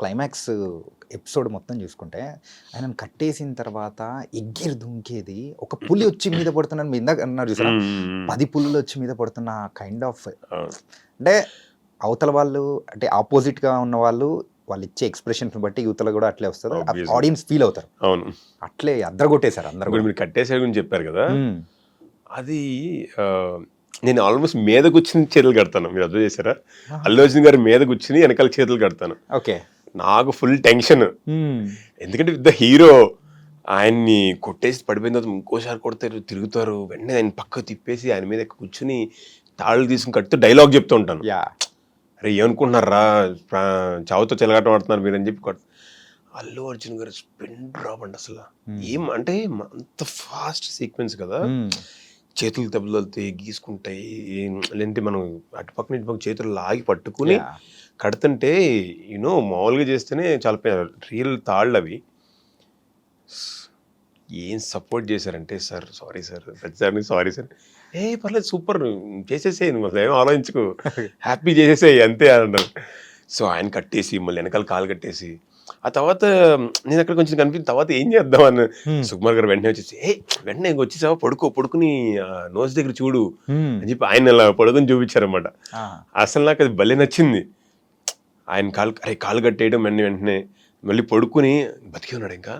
Climax episode మొత్తం చూసుకుంటే ఆయనను కట్టేసిన తర్వాత ఎగిరి దుంకేది ఒక పులి వచ్చి మీద పడుతున్నాను మీరు ఇందాక అన్నారు చూసారా 10 పులులు వచ్చి మీద పడుతున్న కైండ్ ఆఫ్ అంటే అవతల వాళ్ళు అంటే ఆపోజిట్గా ఉన్న వాళ్ళు ఇచ్చే ఎక్స్ప్రెషన్స్ బట్టి యువతలో కూడా అట్లే వస్తుంది ఆడియన్స్ ఫీల్ అవుతారు. అవును, అట్లే అద్దరగొట్టేశారు అందరూ. మీరు కట్టేసే గురించి చెప్పారు కదా, అది నేను ఆల్మోస్ట్ మీద కూర్చుని చేతులు కడతాను. మీరు అర్థం చేశారా? అల్లు అర్జున్ గారి మీద కూర్చుని వెనకాల చేతులు కడతాను. ఓకే, నాకు ఫుల్ టెన్షన్. ఎందుకంటే విత్ ద హీరో ఆయన్ని కొట్టేసి పడిపోయిన తర్వాత ఇంకోసారి కొడతారు, తిరుగుతారు, వెంటనే ఆయన పక్క తిప్పేసి ఆయన మీద కూర్చుని తాళ్ళు తీసుకుని కడుతూ డైలాగ్ చెప్తూ ఉంటాను. అరే ఏమనుకుంటున్నారా, చావుతో చెలగాటం ఆడుతున్నారు మీరు అని చెప్పి అల్లు అర్జున్ గారు స్పిన్ డ్రాప్ అండి అసలు. ఏం అంటే అంత ఫాస్ట్ సీక్వెన్స్ కదా, చేతులు దెబ్బలుతాయి, గీసుకుంటాయి, లేదంటే మనం అటుపక్కన ఇటుపక్క చేతులు లాగి పట్టుకుని కడుతుంటే మామూలుగా చేస్తేనే చాలా రియల్ తాళ్ళు అవి. ఏం సపోర్ట్ చేశారంటే సార్ సారీ సార్ పర్లేదు సూపర్ చేసేసేయి, నువ్వు ఏం ఆలోచించుకో, హ్యాపీ చేసేసేయి అంతే అన్నారు. సో ఆయన కట్టేసి మళ్ళీ వెనకాల కాలు కట్టేసి ఆ తర్వాత నేను అక్కడ కొంచెం కనిపించిన తర్వాత ఏం చేద్దాం అని సుకుమార్ గారు వెంటనే వచ్చేసి వెంటనే వచ్చేసావా పడుకుని నోస్ దగ్గర చూడు అని చెప్పి ఆయన అలా పడుకుని చూపించారనమాట. అసలు నాకు అది భలే నచ్చింది. ఆయన కాలు కట్టేయడం వెంటనే మళ్ళీ పడుకుని బతికి ఉన్నాడు ఇంకా